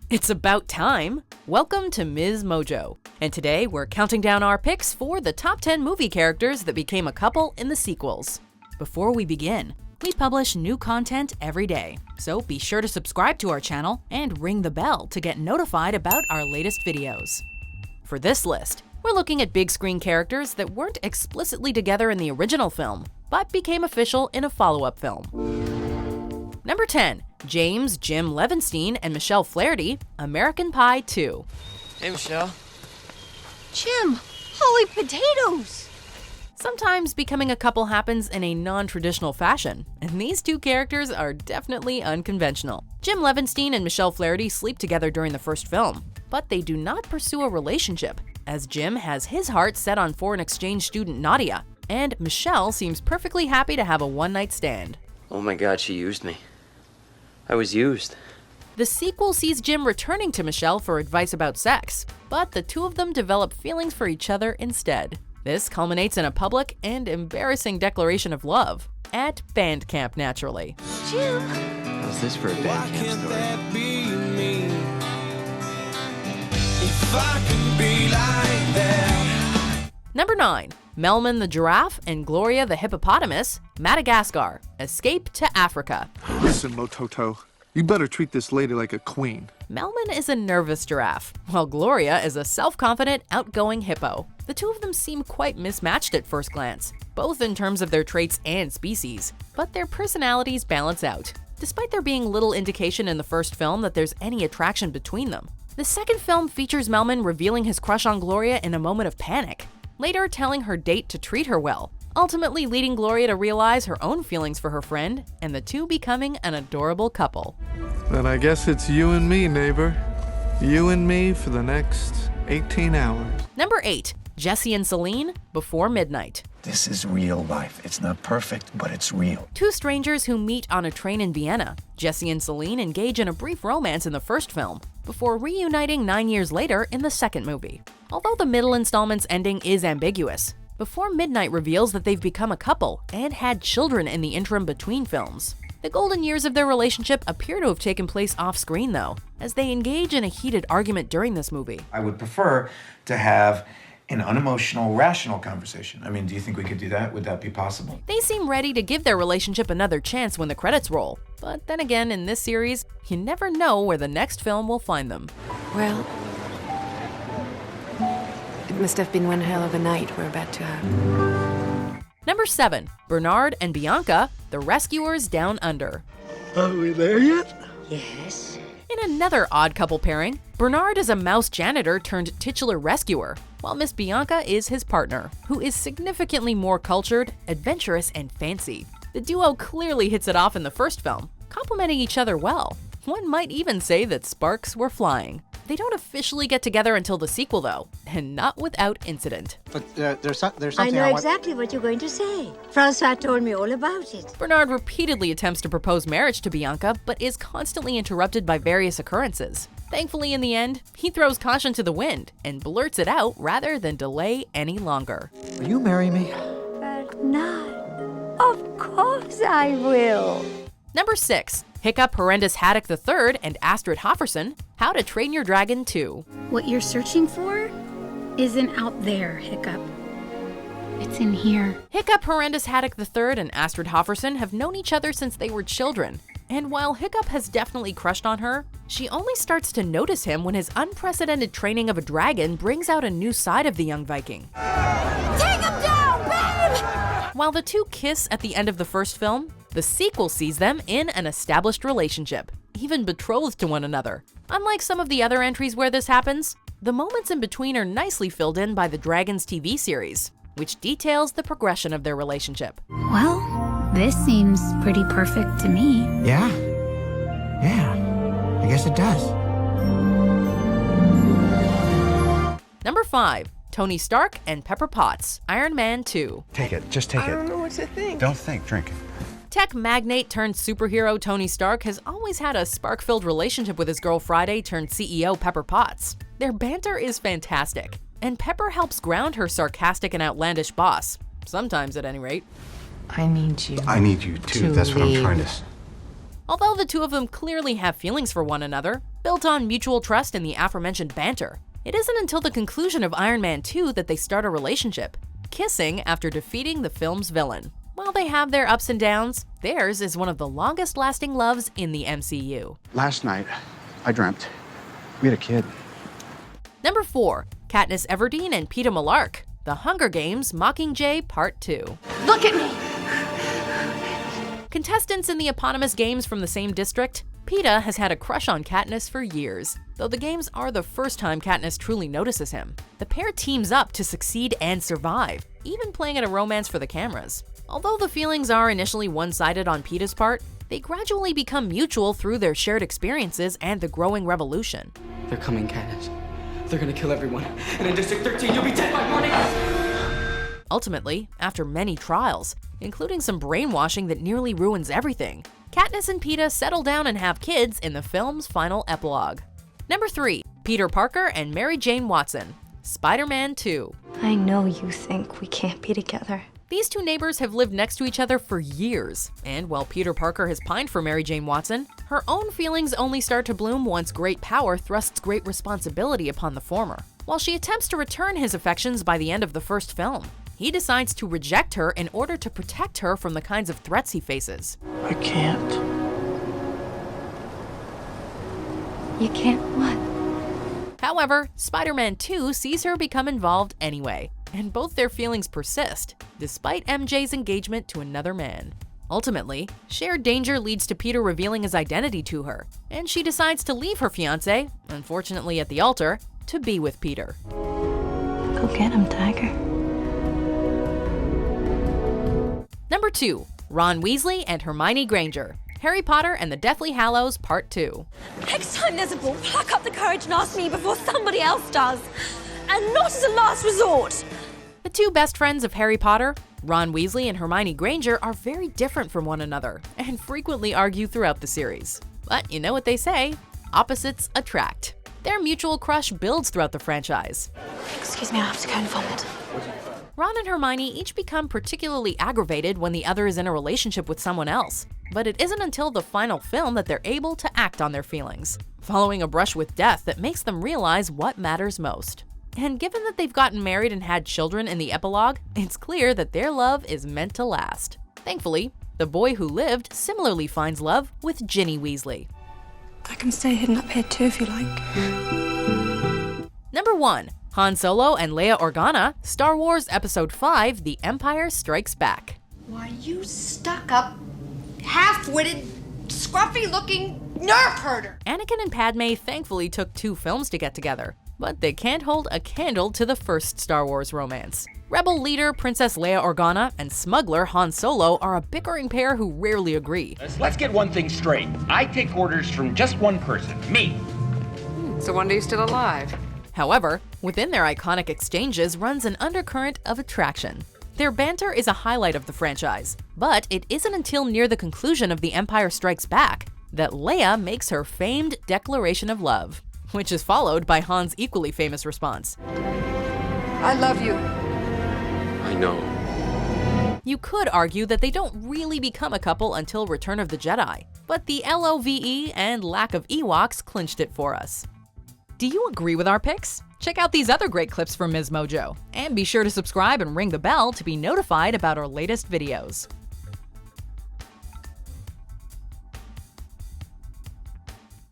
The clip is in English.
It's about time! Welcome to MsMojo, and today we're counting down our picks for the top 10 movie characters that became a couple in the sequels. Before we begin, we publish new content every day, so be sure to subscribe to our channel and ring the bell to get notified about our latest videos. For this list, we're looking at big screen characters that weren't explicitly together in the original film, but became official in a follow-up film. Number 10. James Jim Levenstein and Michelle Flaherty, American Pie 2. Hey, Michelle. Jim, holy potatoes! Sometimes becoming a couple happens in a non-traditional fashion, and these two characters are definitely unconventional. Jim Levenstein and Michelle Flaherty sleep together during the first film, but they do not pursue a relationship, as Jim has his heart set on foreign exchange student Nadia, and Michelle seems perfectly happy to have a one-night stand. Oh my God, she used me. I was used. The sequel sees Jim returning to Michelle for advice about sex, but the two of them develop feelings for each other instead. This culminates in a public and embarrassing declaration of love, at band camp naturally. Jim! How's this for a band camp story? That be me? If I can be like that. Number 9. Melman the Giraffe and Gloria the Hippopotamus, Madagascar, Escape to Africa. Listen, Mototo, you better treat this lady like a queen. Melman is a nervous giraffe, while Gloria is a self-confident, outgoing hippo. The two of them seem quite mismatched at first glance, both in terms of their traits and species, but their personalities balance out, despite there being little indication in the first film that there's any attraction between them. The second film features Melman revealing his crush on Gloria in a moment of panic, later telling her date to treat her well, ultimately leading Gloria to realize her own feelings for her friend, and the two becoming an adorable couple. Then I guess it's you and me, neighbor. You and me for the next 18 hours. Number 8. Jesse and Celine, Before Midnight. This is real life. It's not perfect, but it's real. Two strangers who meet on a train in Vienna. Jesse and Celine engage in a brief romance in the first film, before reuniting 9 years later in the second movie. Although the middle installment's ending is ambiguous, Before Midnight reveals that they've become a couple and had children in the interim between films. The golden years of their relationship appear to have taken place off-screen though, as they engage in a heated argument during this movie. I would prefer to have an unemotional, rational conversation. I mean, do you think we could do that? Would that be possible? They seem ready to give their relationship another chance when the credits roll. But then again, in this series, you never know where the next film will find them. Well, it must have been one hell of a night we're about to have. Number 7. Bernard and Bianca, The Rescuers Down Under. Are we there yet? Yes. In another odd couple pairing, Bernard is a mouse janitor turned titular rescuer, while Miss Bianca is his partner, who is significantly more cultured, adventurous, and fancy. The duo clearly hits it off in the first film, complementing each other well. One might even say that sparks were flying. They don't officially get together until the sequel though, and not without incident. But there's something I know exactly what you're going to say. Francois told me all about it. Bernard repeatedly attempts to propose marriage to Bianca, but is constantly interrupted by various occurrences. Thankfully, in the end, he throws caution to the wind and blurts it out rather than delay any longer. Will you marry me? Bernard, of course I will. Number 6. Hiccup, Horrendous, Haddock III and Astrid Hofferson, How to Train Your Dragon 2. What you're searching for isn't out there, Hiccup. It's in here. Hiccup, Horrendous, Haddock III and Astrid Hofferson have known each other since they were children. And while Hiccup has definitely crushed on her, she only starts to notice him when his unprecedented training of a dragon brings out a new side of the young Viking. Take him down, babe! While the two kiss at the end of the first film, the sequel sees them in an established relationship, even betrothed to one another. Unlike some of the other entries where this happens, the moments in between are nicely filled in by the Dragons TV series, which details the progression of their relationship. Well, this seems pretty perfect to me. Yeah, I guess it does. Number 5. Tony Stark and Pepper Potts, Iron Man 2. Take it. Just take it. I don't know what to think. Don't think. Drink. Tech magnate turned superhero Tony Stark has always had a spark-filled relationship with his girl Friday turned CEO Pepper Potts. Their banter is fantastic, and Pepper helps ground her sarcastic and outlandish boss, sometimes at any rate. I need you. I need you too. That's what I'm trying to. Although the two of them clearly have feelings for one another, built on mutual trust and the aforementioned banter, it isn't until the conclusion of Iron Man 2 that they start a relationship, kissing after defeating the film's villain. While they have their ups and downs, theirs is one of the longest-lasting loves in the MCU. Last night, I dreamt we had a kid. Number 4. Katniss Everdeen and Peeta Mellark, The Hunger Games Mockingjay Part 2. Look at me! Contestants in the eponymous games from the same district, Peeta has had a crush on Katniss for years. Though the games are the first time Katniss truly notices him, the pair teams up to succeed and survive, even playing at a romance for the cameras. Although the feelings are initially one-sided on Peeta's part, they gradually become mutual through their shared experiences and the growing revolution. They're coming, Katniss. They're gonna kill everyone. And in District 13, you'll be dead by morning! Ultimately, after many trials, including some brainwashing that nearly ruins everything, Katniss and Peeta settle down and have kids in the film's final epilogue. Number 3. Peter Parker and Mary Jane Watson, Spider-Man 2. I know you think we can't be together. These two neighbors have lived next to each other for years, and while Peter Parker has pined for Mary Jane Watson, her own feelings only start to bloom once great power thrusts great responsibility upon the former. While she attempts to return his affections by the end of the first film, he decides to reject her in order to protect her from the kinds of threats he faces. I can't. You can't what? However, Spider-Man 2 sees her become involved anyway, and both their feelings persist, despite MJ's engagement to another man. Ultimately, shared danger leads to Peter revealing his identity to her, and she decides to leave her fiancé, unfortunately at the altar, to be with Peter. Go get him, Tiger. Number 2. Ron Weasley and Hermione Granger, Harry Potter and the Deathly Hallows Part 2. Next time there's a ball, pluck up the courage and ask me before somebody else does. And not as a last resort. The two best friends of Harry Potter, Ron Weasley and Hermione Granger, are very different from one another and frequently argue throughout the series. But you know what they say, opposites attract. Their mutual crush builds throughout the franchise. Excuse me, I have to go and vomit. Ron and Hermione each become particularly aggravated when the other is in a relationship with someone else, but it isn't until the final film that they're able to act on their feelings, following a brush with death that makes them realize what matters most. And given that they've gotten married and had children in the epilogue, it's clear that their love is meant to last. Thankfully, the boy who lived similarly finds love with Ginny Weasley. I can stay hidden up here too if you like. Number 1. Han Solo and Leia Organa, Star Wars Episode 5, The Empire Strikes Back. Why, you stuck-up, half-witted, scruffy-looking nerf herder! Anakin and Padme thankfully took 2 films to get together, but they can't hold a candle to the first Star Wars romance. Rebel leader Princess Leia Organa and smuggler Han Solo are a bickering pair who rarely agree. Let's get one thing straight. I take orders from just one person, me. It's a wonder you're still alive. However, within their iconic exchanges runs an undercurrent of attraction. Their banter is a highlight of the franchise, but it isn't until near the conclusion of The Empire Strikes Back that Leia makes her famed declaration of love, which is followed by Han's equally famous response. I love you. I know. You could argue that they don't really become a couple until Return of the Jedi, but the LOVE and lack of Ewoks clinched it for us. Do you agree with our picks? Check out these other great clips from MsMojo, and be sure to subscribe and ring the bell to be notified about our latest videos.